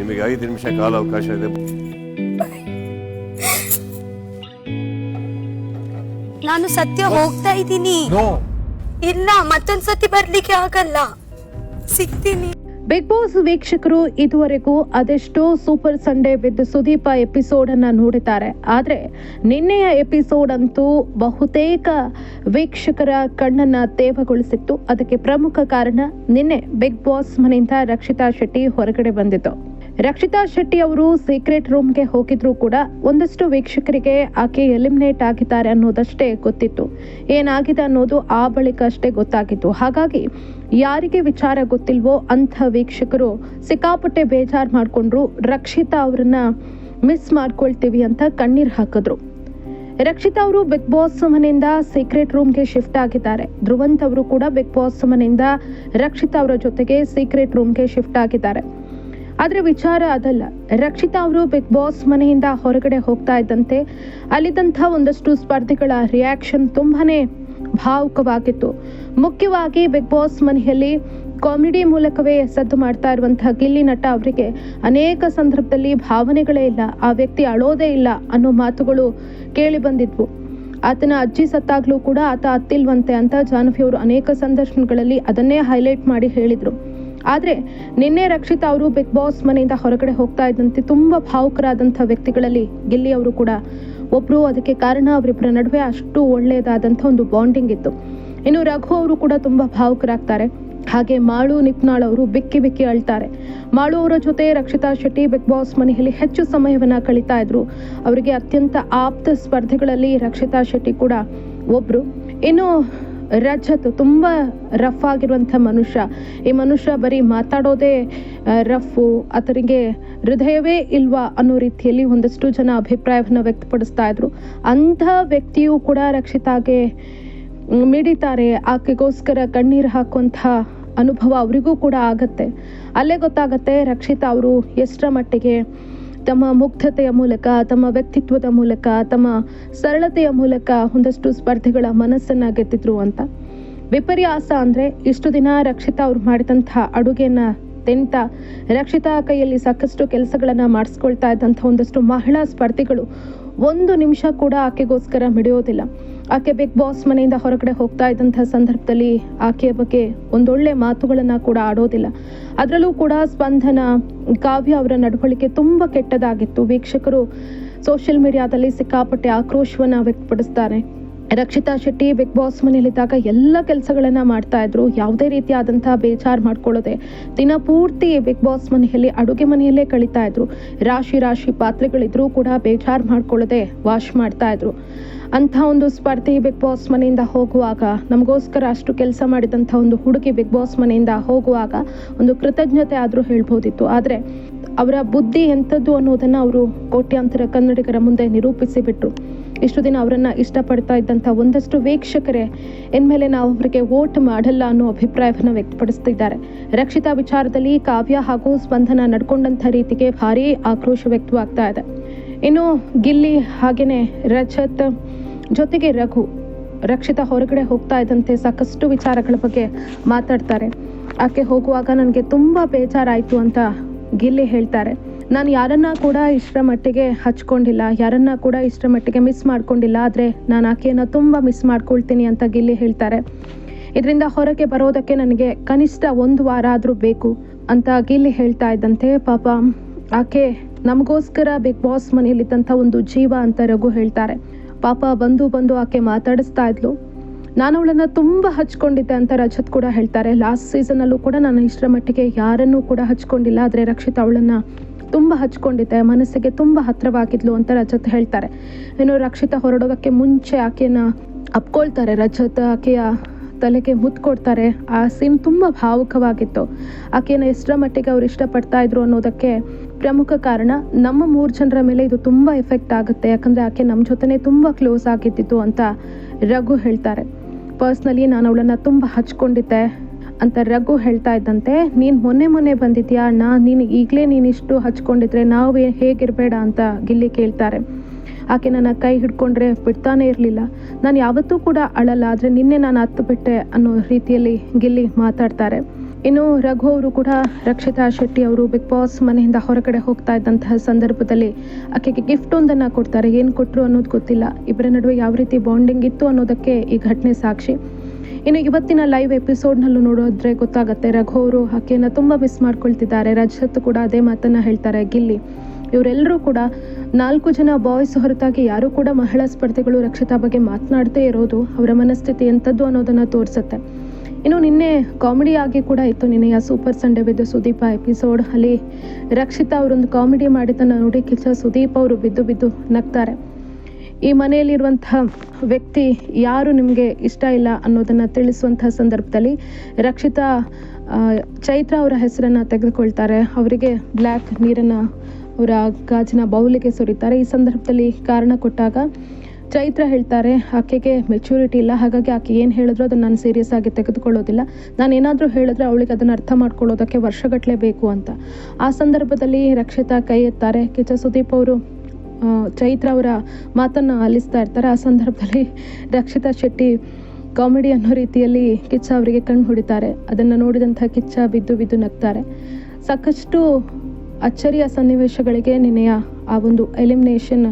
ನಿಮಗೆ 5 ನಿಮಿಷ ಕಾಲಾವಕಾಶ ಇದೆ. ನಾನು ಸತ್ಯ ಹೋಗ್ತಾ ಇದ್ದೀನಿ. ಇಲ್ಲ, ಮತ್ತೊಂದ್ಸತಿ ಬರ್ಲಿಕ್ಕೆ ಆಗಲ್ಲ. ಸಿಗ್ತೀನಿ. ಬಿಗ್ ಬಾಸ್ ವೀಕ್ಷಕರು ಇದುವರೆಗೂ ಅದೆಷ್ಟೋ super Sunday with Sudeep episode ಅನ್ನ ನೋಡಿದ್ದಾರೆ. ಆದ್ರೆ ನಿನ್ನೆಯ ಎಪಿಸೋಡ್ ಅಂತೂ ಬಹುತೇಕ ವೀಕ್ಷಕರ ಕಣ್ಣನ್ನ ತೇವಗೊಳಿಸಿತ್ತು. ಅದಕ್ಕೆ ಪ್ರಮುಖ ಕಾರಣ ನಿನ್ನೆ ಬಿಗ್ ಬಾಸ್ ಮನೆಯಿಂದ ರಕ್ಷಿತಾ ಶೆಟ್ಟಿ ಹೊರಗಡೆ ಬಂದಿತ್ತು. ರಕ್ಷಿತಾ ಶೆಟ್ಟಿ ಅವರು ಸೀಕ್ರೆಟ್ ರೂಮ್ಗೆ ಹೋಗಿದ್ರು ಕೂಡ ಒಂದಷ್ಟು ವೀಕ್ಷಕರಿಗೆ ಆಕೆ ಎಲಿಮಿನೇಟ್ ಆಗಿದ್ದಾರೆ ಅನ್ನೋದಷ್ಟೇ ಗೊತ್ತಿತ್ತು. ಏನಾಗಿದೆ ಅನ್ನೋದು ಆ ಬಳಿಕ ಅಷ್ಟೇ ಗೊತ್ತಾಗಿತ್ತು. ಹಾಗಾಗಿ ಯಾರಿಗೆ ವಿಚಾರ ಗೊತ್ತಿಲ್ವೋ ಅಂಥ ವೀಕ್ಷಕರು ಸಿಕ್ಕಾಪಟ್ಟೆ ಬೇಜಾರು ಮಾಡಿಕೊಂಡ್ರು. ರಕ್ಷಿತಾ ಅವರನ್ನ ಮಿಸ್ ಮಾಡ್ಕೊಳ್ತೀವಿ ಅಂತ ಕಣ್ಣೀರು ಹಾಕಿದ್ರು. ರಕ್ಷಿತಾ ಅವರು ಬಿಗ್ ಬಾಸ್ ಮನೆಯಿಂದ ಸೀಕ್ರೆಟ್ ರೂಮ್ಗೆ ಶಿಫ್ಟ್ ಆಗಿದ್ದಾರೆ. ಧ್ರುವಂತ್ ಅವರು ಕೂಡ ಬಿಗ್ ಬಾಸ್ ಮನೆಯಿಂದ ರಕ್ಷಿತಾ ಅವರ ಜೊತೆಗೆ ಸೀಕ್ರೆಟ್ ರೂಮ್ಗೆ ಶಿಫ್ಟ್ ಆಗಿದ್ದಾರೆ. ಆದ್ರೆ ವಿಚಾರ ಅದಲ್ಲ. ರಕ್ಷಿತಾ ಅವರು ಬಿಗ್ ಬಾಸ್ ಮನೆಯಿಂದ ಹೊರಗಡೆ ಹೋಗ್ತಾ ಇದ್ದಂತೆ ಅಲ್ಲಿದ್ದಂಥ ಒಂದಷ್ಟು ಸ್ಪರ್ಧಿಗಳ ರಿಯಾಕ್ಷನ್ ತುಂಬಾನೇ ಭಾವುಕವಾಗಿತ್ತು. ಮುಖ್ಯವಾಗಿ ಬಿಗ್ ಬಾಸ್ ಮನೆಯಲ್ಲಿ ಕಾಮಿಡಿ ಮೂಲಕವೇ ಸದ್ದು ಮಾಡ್ತಾ ಇರುವಂತಹ ಗಿಲ್ಲಿ ನಟ ಅವರಿಗೆ ಅನೇಕ ಸಂದರ್ಭದಲ್ಲಿ ಭಾವನೆಗಳೇ ಇಲ್ಲ, ಆ ವ್ಯಕ್ತಿ ಅಳೋದೇ ಇಲ್ಲ ಅನ್ನೋ ಮಾತುಗಳು ಕೇಳಿ ಬಂದಿದ್ವು. ಆತನ ಅಜ್ಜಿ ಸತ್ತಾಗ್ಲೂ ಕೂಡ ಆತ ಅತ್ತಿಲ್ವಂತೆ ಅಂತ ಜಾಹ್ನವಿ ಅವರು ಅನೇಕ ಸಂದರ್ಶನಗಳಲ್ಲಿ ಅದನ್ನೇ ಹೈಲೈಟ್ ಮಾಡಿ ಹೇಳಿದ್ರು. ಆದ್ರೆ ನಿನ್ನೆ ರಕ್ಷಿತಾ ಅವರು ಬಿಗ್ ಬಾಸ್ ಮನೆಯಿಂದ ಹೊರಗಡೆ ಹೋಗ್ತಾ ಇದ್ದಂತೆ ತುಂಬಾ ಭಾವುಕರಾದಂಥ ವ್ಯಕ್ತಿಗಳಲ್ಲಿ ಗಿಲ್ಲಿ ಅವರು ಕೂಡ ಒಬ್ರು. ಅದಕ್ಕೆ ಕಾರಣ ಅವರಿಬ್ಬರ ನಡುವೆ ಅಷ್ಟು ಒಳ್ಳೆಯದಾದಂಥ ಒಂದು ಬಾಂಡಿಂಗ್ ಇತ್ತು. ಇನ್ನು ರಘು ಅವರು ಕೂಡ ತುಂಬಾ ಭಾವುಕರಾಗ್ತಾರೆ. ಹಾಗೆ ಮಾಳು ನಿಪ್ನಾಳ್ ಅವರು ಬಿಕ್ಕಿ ಬಿಕ್ಕಿ ಅಳ್ತಾರೆ. ಮಾಳು ಅವರ ಜೊತೆ ರಕ್ಷಿತಾ ಶೆಟ್ಟಿ ಬಿಗ್ ಬಾಸ್ ಮನೆಯಲ್ಲಿ ಹೆಚ್ಚು ಸಮಯವನ್ನ ಕಳೀತಾ ಇದ್ರು. ಅವರಿಗೆ ಅತ್ಯಂತ ಆಪ್ತ ಸ್ಪರ್ಧಿಗಳಲ್ಲಿ ರಕ್ಷಿತಾ ಶೆಟ್ಟಿ ಕೂಡ ಒಬ್ರು. ಇನ್ನು ರಜತ್ ತುಂಬಾ ರಫ್ ಆಗಿರುವಂಥ ಮನುಷ್ಯ. ಈ ಮನುಷ್ಯ ಬರೀ ಮಾತಾಡೋದೇ ರಫು, ಆತನಿಗೆ ಹೃದಯವೇ ಇಲ್ವಾ ಅನ್ನೋ ರೀತಿಯಲ್ಲಿ ಒಂದಷ್ಟು ಜನ ಅಭಿಪ್ರಾಯವನ್ನು ವ್ಯಕ್ತಪಡಿಸ್ತಾ ಇದ್ರು. ಅಂಥ ವ್ಯಕ್ತಿಯೂ ಕೂಡ ರಕ್ಷಿತಾಗೆ ಮಿಡಿತಾರೆ. ಆಕೆಗೋಸ್ಕರ ಕಣ್ಣೀರು ಹಾಕುವಂಥ ಅನುಭವ ಅವರಿಗೂ ಕೂಡ ಆಗತ್ತೆ. ಅಲ್ಲೇ ಗೊತ್ತಾಗತ್ತೆ ರಕ್ಷಿತಾ ಅವರು ಎಷ್ಟರ ಮಟ್ಟಿಗೆ ತಮ್ಮ ಮುಗ್ಧತೆಯ ಮೂಲಕ, ತಮ್ಮ ವ್ಯಕ್ತಿತ್ವದ ಮೂಲಕ, ತಮ್ಮ ಸರಳತೆಯ ಮೂಲಕ ಒಂದಷ್ಟು ಸ್ಪರ್ಧಿಗಳ ಮನಸ್ಸನ್ನ ಗೆದ್ದಿದ್ರು ಅಂತ. ವಿಪರ್ಯಾಸ ಅಂದ್ರೆ ಇಷ್ಟು ದಿನ ರಕ್ಷಿತಾ ಅವ್ರು ಮಾಡಿದಂಥ ಅಡುಗೆಯನ್ನ ತಿಂತ ರಕ್ಷಿತಾ ಕೈಯಲ್ಲಿ ಸಾಕಷ್ಟು ಕೆಲಸಗಳನ್ನ ಮಾಡಿಸ್ಕೊಳ್ತಾ ಇದ್ದಂಥ ಒಂದಷ್ಟು ಮಹಿಳಾ ಸ್ಪರ್ಧಿಗಳು 1 ನಿಮಿಷ ಕೂಡ ಆಕೆಗೋಸ್ಕರ ಮಿಡಿಯೋದಿಲ್ಲ. ಆಕೆ ಬಿಗ್ ಬಾಸ್ ಮನೆಯಿಂದ ಹೊರಗಡೆ ಹೋಗ್ತಾ ಇದ್ದಂಥ ಸಂದರ್ಭದಲ್ಲಿ ಆಕೆಯ ಬಗ್ಗೆ ಒಂದೊಳ್ಳೆ ಮಾತುಗಳನ್ನ ಕೂಡ ಆಡೋದಿಲ್ಲ. ಅದರಲ್ಲೂ ಕೂಡ ಸ್ಪಂದನ, ಕಾವ್ಯ ಅವರ ನಡವಳಿಕೆ ತುಂಬಾ ಕೆಟ್ಟದಾಗಿತ್ತು. ವೀಕ್ಷಕರು ಸೋಷಿಯಲ್ ಮೀಡಿಯಾದಲ್ಲಿ ಸಿಕ್ಕಾಪಟ್ಟೆ ಆಕ್ರೋಶವನ್ನ ವ್ಯಕ್ತಪಡಿಸ್ತಾರೆ. ರಕ್ಷಿತಾ ಶೆಟ್ಟಿ ಬಿಗ್ ಬಾಸ್ ಮನೆಯಲ್ಲಿದ್ದಾಗ ಎಲ್ಲ ಕೆಲಸಗಳನ್ನ ಮಾಡ್ತಾ ಇದ್ರು. ಯಾವುದೇ ರೀತಿಯಾದಂತಹ ಬೇಜಾರು ಮಾಡ್ಕೊಳ್ಳೋದೆ ದಿನಪೂರ್ತಿ ಬಿಗ್ ಬಾಸ್ ಮನೆಯಲ್ಲಿ ಅಡುಗೆ ಮನೆಯಲ್ಲೇ ಕಳೀತಾ ಇದ್ರು. ರಾಶಿ ಪಾತ್ರೆಗಳಿದ್ರೂ ಕೂಡ ಬೇಜಾರು ಮಾಡ್ಕೊಳ್ಳೋದೆ ವಾಶ್ ಮಾಡ್ತಾ ಇದ್ರು. ಅಂಥ ಒಂದು ಸ್ಪರ್ಧಿ ಬಿಗ್ ಬಾಸ್ ಮನೆಯಿಂದ ಹೋಗುವಾಗ, ನಮಗೋಸ್ಕರ ಅಷ್ಟು ಕೆಲಸ ಮಾಡಿದಂಥ ಒಂದು ಹುಡುಗಿ ಬಿಗ್ ಬಾಸ್ ಮನೆಯಿಂದ ಹೋಗುವಾಗ ಒಂದು ಕೃತಜ್ಞತೆ ಆದರೂ ಹೇಳ್ಬೋದಿತ್ತು. ಆದರೆ ಅವರ ಬುದ್ಧಿ ಎಂಥದ್ದು ಅನ್ನೋದನ್ನು ಅವರು ಕೋಟ್ಯಾಂತರ ಕನ್ನಡಿಗರ ಮುಂದೆ ನಿರೂಪಿಸಿ ಬಿಟ್ರು. ಇಷ್ಟು ದಿನ ಅವರನ್ನ ಇಷ್ಟಪಡ್ತಾ ಇದ್ದಂಥ ಒಂದಷ್ಟು ವೀಕ್ಷಕರೇ ಇನ್ಮೇಲೆ ನಾವು ಅವರಿಗೆ ವೋಟ್ ಮಾಡಲ್ಲ ಅನ್ನೋ ಅಭಿಪ್ರಾಯವನ್ನು ವ್ಯಕ್ತಪಡಿಸ್ತಿದ್ದಾರೆ. ರಕ್ಷಿತಾ ವಿಚಾರದಲ್ಲಿ ಕಾವ್ಯ ಹಾಗೂ ಸ್ಪಂದನ ನಡ್ಕೊಂಡಂಥ ರೀತಿಗೆ ಭಾರೀ ಆಕ್ರೋಶ ವ್ಯಕ್ತವಾಗ್ತಾ ಇದೆ. ಇನ್ನು ಗಿಲ್ಲಿ ಹಾಗೇನೆ ರಜತ್ ಜೊತೆಗೆ ರಘು ರಕ್ಷಿತಾ ಹೊರಗಡೆ ಹೋಗ್ತಾ ಇದ್ದಂತೆ ಸಾಕಷ್ಟು ವಿಚಾರಗಳ ಬಗ್ಗೆ ಮಾತಾಡ್ತಾರೆ. ಆಕೆ ಹೋಗುವಾಗ ನನಗೆ ತುಂಬಾ ಬೇಜಾರಾಯಿತು ಅಂತ ಗಿಲ್ಲಿ ಹೇಳ್ತಾರೆ. ನಾನು ಯಾರನ್ನ ಕೂಡ ಇಷ್ಟರ ಮಟ್ಟಿಗೆ ಹಚ್ಕೊಂಡಿಲ್ಲ, ಯಾರನ್ನ ಕೂಡ ಇಷ್ಟರ ಮಟ್ಟಿಗೆ ಮಿಸ್ ಮಾಡ್ಕೊಂಡಿಲ್ಲ, ಆದರೆ ನಾನು ಆಕೆಯನ್ನು ತುಂಬ ಮಿಸ್ ಮಾಡ್ಕೊಳ್ತೀನಿ ಅಂತ ಗಿಲ್ಲಿ ಹೇಳ್ತಾರೆ. ಇದರಿಂದ ಹೊರಗೆ ಬರೋದಕ್ಕೆ ನನಗೆ ಕನಿಷ್ಠ 1 ವಾರ ಆದರೂ ಬೇಕು ಅಂತ ಗಿಲ್ಲಿ ಹೇಳ್ತಾ ಇದ್ದಂತೆ ಪಾಪ ಆಕೆ ನಮಗೋಸ್ಕರ ಬಿಗ್ ಬಾಸ್ ಮನೆಯಲ್ಲಿದ್ದಂಥ ಒಂದು ಜೀವ ಅಂತ ರಘು ಹೇಳ್ತಾರೆ. ಪಾಪ ಬಂದು ಆಕೆ ಮಾತಾಡಿಸ್ತಾ ಇದ್ಲು. ನಾನು ಅವಳನ್ನು ತುಂಬ ಹಚ್ಕೊಂಡಿದ್ದೆ ಅಂತ ರಜತ್ ಕೂಡ ಹೇಳ್ತಾರೆ. ಲಾಸ್ಟ್ ಸೀಸನಲ್ಲೂ ಕೂಡ ನಾನು ಇಷ್ಟರ ಮಟ್ಟಿಗೆ ಯಾರನ್ನೂ ಕೂಡ ಹಚ್ಕೊಂಡಿಲ್ಲ, ಆದರೆ ರಕ್ಷಿತ್ ಅವಳನ್ನು ತುಂಬ ಹಚ್ಕೊಂಡಿದ್ದೆ, ಮನಸ್ಸಿಗೆ ತುಂಬ ಹತ್ತಿರವಾಗಿದ್ಲು ಅಂತ ರಜತ್ ಹೇಳ್ತಾರೆ. ಇನ್ನು ರಕ್ಷಿತಾ ಹೊರಡೋದಕ್ಕೆ ಮುಂಚೆ ಆಕೆಯನ್ನು ಅಪ್ಕೊಳ್ತಾರೆ ರಜತ್, ಆಕೆಯ ತಲೆಗೆ ಮುತ್ತು ಕೊಡ್ತಾರೆ. ಆ ಸೀನ್ ತುಂಬ ಭಾವುಕವಾಗಿತ್ತು. ಆಕೆಯನ್ನು ಎಷ್ಟರ ಮಟ್ಟಿಗೆ ಅವ್ರು ಇಷ್ಟಪಡ್ತಾ ಇದ್ರು ಅನ್ನೋದಕ್ಕೆ ಪ್ರಮುಖ ಕಾರಣ ನಮ್ಮ 3 ಜನರ ಮೇಲೆ ಇದು ತುಂಬ ಎಫೆಕ್ಟ್ ಆಗುತ್ತೆ, ಯಾಕಂದರೆ ಆಕೆ ನಮ್ಮ ಜೊತೆನೇ ತುಂಬ ಕ್ಲೋಸ್ ಆಗಿದ್ದಿತ್ತು ಅಂತ ರಘು ಹೇಳ್ತಾರೆ. ಪರ್ಸ್ನಲಿ ನಾನು ಅವಳನ್ನು ತುಂಬ ಹಚ್ಕೊಂಡಿದ್ದೆ ಅಂತ ರಘು ಹೇಳ್ತಾ ಇದ್ದಂತೆ, ನೀನು ಮೊನ್ನೆ ಬಂದಿದ್ಯಾ ಅಣ್ಣ, ನೀನು ಈಗಲೇ ನೀನಿಷ್ಟು ಹಚ್ಕೊಂಡಿದ್ರೆ ನಾವು ಹೇಗಿರಬೇಡ ಅಂತ ಗಿಲ್ಲಿ ಕೇಳ್ತಾರೆ. ಆಕೆ ನನ್ನ ಕೈ ಹಿಡ್ಕೊಂಡ್ರೆ ಬಿಡ್ತಾನೆ ಇರಲಿಲ್ಲ, ನಾನು ಯಾವತ್ತೂ ಕೂಡ ಅಳಲ್ಲ, ಆದರೆ ನಿನ್ನೆ ನಾನು ಹತ್ತು ಬಿಟ್ಟೆ ಅನ್ನೋ ರೀತಿಯಲ್ಲಿ ಗಿಲ್ಲಿ ಮಾತಾಡ್ತಾರೆ. ಇನ್ನು ರಘು ಅವರು ಕೂಡ ರಕ್ಷಿತಾ ಶೆಟ್ಟಿ ಅವರು ಬಿಗ್ ಬಾಸ್ ಮನೆಯಿಂದ ಹೊರಗಡೆ ಹೋಗ್ತಾ ಇದ್ದಂತಹ ಸಂದರ್ಭದಲ್ಲಿ ಆಕೆಗೆ ಗಿಫ್ಟ್ ಒಂದನ್ನು ಕೊಡ್ತಾರೆ. ಏನು ಕೊಟ್ಟರು ಅನ್ನೋದು ಗೊತ್ತಿಲ್ಲ. ಇಬ್ಬರ ನಡುವೆ ಯಾವ ರೀತಿ ಬಾಂಡಿಂಗ್ ಇತ್ತು ಅನ್ನೋದಕ್ಕೆ ಈ ಘಟನೆ ಸಾಕ್ಷಿ. ಇನ್ನು ಇವತ್ತಿನ ಲೈವ್ ಎಪಿಸೋಡ್ನಲ್ಲೂ ನೋಡೋದ್ರೆ ಗೊತ್ತಾಗುತ್ತೆ, ರಘು ಅವರು ಆಕೆಯನ್ನು ತುಂಬ ಮಿಸ್ ಮಾಡ್ಕೊಳ್ತಿದ್ದಾರೆ. ರಜತ್ ಕೂಡ ಅದೇ ಮಾತನ್ನು ಹೇಳ್ತಾರೆ. ಗಿಲ್ಲಿ ಇವರೆಲ್ಲರೂ ಕೂಡ 4 ಜನ ಬಾಯ್ಸ್ ಹೊರತಾಗಿ ಯಾರೂ ಕೂಡ ಮಹಿಳಾ ಸ್ಪರ್ಧಿಗಳು ರಕ್ಷಿತಾ ಬಗ್ಗೆ ಮಾತನಾಡದೇ ಇರೋದು ಅವರ ಮನಸ್ಥಿತಿ ಎಂಥದ್ದು ಅನ್ನೋದನ್ನು ತೋರಿಸುತ್ತೆ. ಇನ್ನು ನಿನ್ನೆ ಕಾಮಿಡಿ ಆಗಿ ಕೂಡ ಇತ್ತು. ನಿನ್ನೆಯ super Sunday with Sudeep episode ಅಲ್ಲಿ ರಕ್ಷಿತಾ ಅವರೊಂದು ಕಾಮಿಡಿ ಮಾಡಿದ್ದನ್ನು ನೋಡಿ ಕಿಚ್ಚ ಸುದೀಪ್ ಅವರು ಬಿದ್ದು ನಗ್ತಾರೆ. ಈ ಮನೆಯಲ್ಲಿರುವಂತಹ ವ್ಯಕ್ತಿ ಯಾರು ನಿಮಗೆ ಇಷ್ಟ ಇಲ್ಲ ಅನ್ನೋದನ್ನು ತಿಳಿಸುವಂತಹ ಸಂದರ್ಭದಲ್ಲಿ ರಕ್ಷಿತಾ ಚೈತ್ರ ಅವರ ಹೆಸರನ್ನು ತೆಗೆದುಕೊಳ್ತಾರೆ. ಅವರಿಗೆ ಬ್ಲ್ಯಾಕ್ ನೀರನ್ನು ಅವರ ಗಾಜಿನ ಬೌಲಿಗೆ ಸುರಿತಾರೆ. ಈ ಸಂದರ್ಭದಲ್ಲಿ ಕಾರಣ ಕೊಟ್ಟಾಗ ಚೈತ್ರ ಹೇಳ್ತಾರೆ, ಆಕೆಗೆ ಮೆಚೂರಿಟಿ ಇಲ್ಲ, ಹಾಗಾಗಿ ಆಕೆ ಏನು ಹೇಳಿದ್ರು ಅದನ್ನು ನಾನು ಸೀರಿಯಸ್ ಆಗಿ ತೆಗೆದುಕೊಳ್ಳೋದಿಲ್ಲ. ನಾನು ಏನಾದರೂ ಹೇಳಿದ್ರೆ ಅವಳಿಗೆ ಅದನ್ನು ಅರ್ಥ ಮಾಡ್ಕೊಳ್ಳೋದಕ್ಕೆ ವರ್ಷಗಟ್ಟಲೆ ಬೇಕು ಅಂತ. ಆ ಸಂದರ್ಭದಲ್ಲಿ ರಕ್ಷಿತಾ ಕೈ ಎತ್ತಾರೆ. ಕಿಚ್ಚ ಸುದೀಪ್ ಅವರು ಚೈತ್ರ ಅವರ ಮಾತನ್ನು ಆಲಿಸ್ತಾ ಇರ್ತಾರೆ. ಆ ಸಂದರ್ಭದಲ್ಲಿ ರಕ್ಷಿತಾ ಶೆಟ್ಟಿ ಕಾಮಿಡಿ ಅನ್ನೋ ರೀತಿಯಲ್ಲಿ ಕಿಚ್ಚ ಅವರಿಗೆ ಕಣ್ಣು ಹೊಡಿತಾರೆ. ಅದನ್ನು ನೋಡಿದಂಥ ಕಿಚ್ಚ ಬಿದ್ದು ನಗ್ತಾರೆ. ಸಾಕಷ್ಟು ಅಚ್ಚರಿಯ ಸನ್ನಿವೇಶಗಳಿಗೆ ನಿನ್ನೆಯ ಆ ಒಂದು ಎಲಿಮಿನೇಷನ್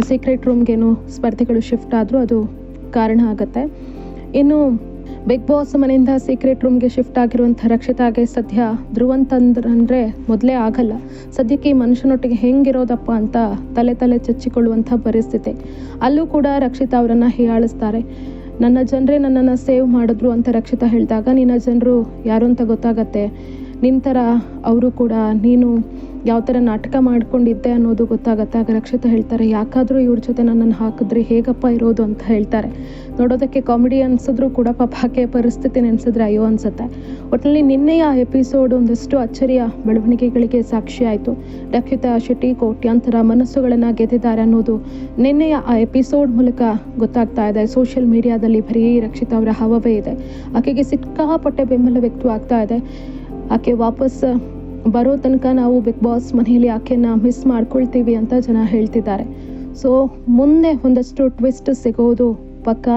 ಸೀಕ್ರೆಟ್ ರೂಮ್ಗೇನು ಸ್ಪರ್ಧಿಗಳು ಶಿಫ್ಟ್ ಆದರೂ ಅದು ಕಾರಣ ಆಗುತ್ತೆ. ಇನ್ನು ಬಿಗ್ ಬಾಸ್ ಮನೆಯಿಂದ ಸೀಕ್ರೆಟ್ ರೂಮ್ಗೆ ಶಿಫ್ಟ್ ಆಗಿರುವಂಥ ರಕ್ಷಿತಾಗೆ ಸದ್ಯ ಧ್ರುವಂತಂದ್ರೆ ಮೊದಲೇ ಆಗಲ್ಲ. ಸದ್ಯಕ್ಕೆ ಈ ಮನುಷ್ಯನೊಟ್ಟಿಗೆ ಹೆಂಗಿರೋದಪ್ಪ ಅಂತ ತಲೆ ಚಚ್ಚಿಕೊಳ್ಳುವಂಥ ಪರಿಸ್ಥಿತಿ. ಅಲ್ಲೂ ಕೂಡ ರಕ್ಷಿತಾ ಅವರನ್ನು ಹೀಯಾಳಿಸ್ತಾರೆ. ನನ್ನ ಜನರೇ ನನ್ನನ್ನು ಸೇವ್ ಮಾಡಿದ್ರು ಅಂತ ರಕ್ಷಿತಾ ಹೇಳಿದಾಗ, ನಿನ್ನ ಜನರು ಯಾರು ಅಂತ ಗೊತ್ತಾಗತ್ತೆ, ನಿನ್ನ ಥರ ಅವರು ಕೂಡ ನೀನು ಯಾವ ಥರ ನಾಟಕ ಮಾಡ್ಕೊಂಡಿದ್ದೆ ಅನ್ನೋದು ಗೊತ್ತಾಗತ್ತೆ. ಆಗ ರಕ್ಷಿತಾ ಹೇಳ್ತಾರೆ, ಯಾಕಾದರೂ ಇವ್ರ ಜೊತೆ ನನ್ನನ್ನು ಹಾಕಿದ್ರೆ ಹೇಗಪ್ಪ ಇರೋದು ಅಂತ ಹೇಳ್ತಾರೆ. ನೋಡೋದಕ್ಕೆ ಕಾಮಿಡಿ ಅನಿಸಿದ್ರು ಕೂಡ ಪಾಪ ಆಕೆ ಪರಿಸ್ಥಿತಿ ನೆನೆಸಿದ್ರೆ ಅಯ್ಯೋ ಅನಿಸುತ್ತೆ. ಒಟ್ಟಿನಲ್ಲಿ ನಿನ್ನೆಯ ಎಪಿಸೋಡ್ ಒಂದಷ್ಟು ಅಚ್ಚರಿಯ ಬೆಳವಣಿಗೆಗಳಿಗೆ ಸಾಕ್ಷಿ ಆಯಿತು. ರಕ್ಷಿತಾ ಶೆಟ್ಟಿ ಕೋಟ್ಯಾಂತರ ಮನಸ್ಸುಗಳನ್ನು ಗೆದ್ದಿದ್ದಾರೆ ಅನ್ನೋದು ನಿನ್ನೆಯ ಆ ಎಪಿಸೋಡ್ ಮೂಲಕ ಗೊತ್ತಾಗ್ತಾ ಇದೆ. ಸೋಷಿಯಲ್ ಮೀಡಿಯಾದಲ್ಲಿ ಬರೀ ರಕ್ಷಿತಾ ಅವರ ಹವವೇ ಇದೆ. ಆಕೆಗೆ ಸಿಕ್ಕಾಪಟ್ಟೆ ಬೆಂಬಲ ವ್ಯಕ್ತವಾಗ್ತಾ ಇದೆ. ಆಕೆ ವಾಪಸ್ ಬರೋ ತನಕ ನಾವು ಬಿಗ್ ಬಾಸ್ ಮನೆಯಲ್ಲಿ ಆಕೆನ ಮಿಸ್ ಮಾಡ್ಕೊಳ್ತೀವಿ ಅಂತ ಜನ ಹೇಳ್ತಿದ್ದಾರೆ. ಸೊ ಮುಂದೆ ಒಂದಷ್ಟು ಟ್ವಿಸ್ಟ್ ಸಿಗೋದು ಪಕ್ಕ.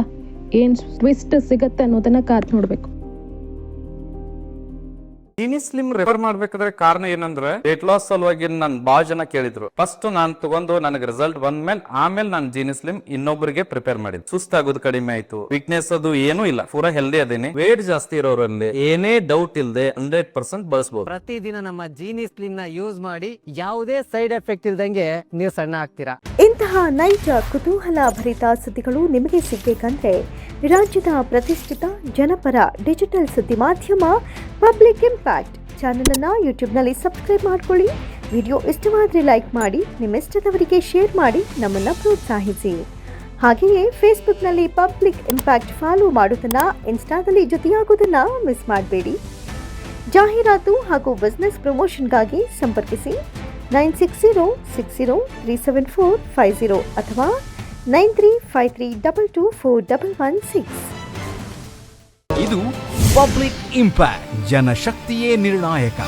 ಏನು ಟ್ವಿಸ್ಟ್ ಸಿಗತ್ತೆ ಅನ್ನೋದನ್ನ ಕಾದ್ ನೋಡ್ಬೇಕು. ಜೀನಿ ಸ್ಲಿಮ್ ರೆಫರ್ ಮಾಡ್ಬೇಕಾದ್ರೆ ಕಾರಣ ಏನಂದ್ರೆ ವೇಟ್ ಲಾಸ್ ಸಲುವಾಗಿ ನನ್ ಬಾಳ ಜನ ಕೇಳಿದ್ರು. ಫಸ್ಟ್ ನಾನ್ ತಗೊಂಡು ನನಗೆ ರಿಸಲ್ಟ್ ಬಂದ್ಮೇಲೆ ಆಮೇಲೆ ನಾನು ಜೀನಿ ಸ್ಲಿಮ್ ಇನ್ನೊಬ್ಬರಿಗೆ ಪ್ರಿಪೇರ್ ಮಾಡಿದ್. ಸುಸ್ತಾಗೋದು ಕಡಿಮೆ ಆಯ್ತು, ವೀಕ್ನೆಸ್ ಅದು ಏನೂ ಇಲ್ಲ, ಪೂರಾ ಹೆಲ್ದಿ ಅದೇನೆ. ವೇಟ್ ಜಾಸ್ತಿ ಇರೋರಲ್ಲಿ ಏನೇ ಡೌಟ್ ಇಲ್ಲದೆ 100% ಬಳಸಬಹುದು. ಪ್ರತಿದಿನ ನಮ್ಮ ಜೀನಿ ಸ್ಲಿಮ್ ನ ಯೂಸ್ ಮಾಡಿ ಯಾವುದೇ ಸೈಡ್ ಎಫೆಕ್ಟ್ ಇಲ್ದಂಗೆ ನೀವು ಸಣ್ಣ ಆಗ್ತೀರಾ. ಇಂತಹ ನೈಜ ಕುತೂಹಲ ಭರಿತ ಸುದ್ದಿಗಳು ನಿಮಗೆ ಸಿಗಬೇಕಂದ್ರೆ ರಾಜ್ಯದ ಪ್ರತಿಷ್ಠಿತ ಜನಪರ ಡಿಜಿಟಲ್ ಸುದ್ದಿ ಮಾಧ್ಯಮ ಪಬ್ಲಿಕ್ ಇಂಪ್ಯಾಕ್ಟ್ ಚಾನೆಲ್ ಅನ್ನು ಯೂಟ್ಯೂಬ್ನಲ್ಲಿ ಸಬ್ಸ್ಕ್ರೈಬ್ ಮಾಡ್ಕೊಳ್ಳಿ. ವಿಡಿಯೋ ಇಷ್ಟವಾದರೆ ಲೈಕ್ ಮಾಡಿ, ನಿಮ್ಮ ಇಷ್ಟದವರಿಗೆ ಶೇರ್ ಮಾಡಿ ನಮ್ಮನ್ನು ಪ್ರೋತ್ಸಾಹಿಸಿ. ಹಾಗೆಯೇ ಫೇಸ್ಬುಕ್ನಲ್ಲಿ ಪಬ್ಲಿಕ್ ಇಂಪ್ಯಾಕ್ಟ್ ಫಾಲೋ ಮಾಡೋದನ್ನ, ಇನ್ಸ್ಟಾದಲ್ಲಿ ಜೊತೆಯಾಗೋದನ್ನ ಮಿಸ್ ಮಾಡಬೇಡಿ. ಜಾಹೀರಾತು ಹಾಗೂ ಬಿಸ್ನೆಸ್ ಪ್ರಮೋಷನ್ಗಾಗಿ ಸಂಪರ್ಕಿಸಿ 9606037450 ಅಥವಾ 9353224116. ಇದು ಪಬ್ಲಿಕ್ ಇಂಪ್ಯಾಕ್ಟ್, ಜನಶಕ್ತಿಯೇ ನಿರ್ಣಾಯಕ.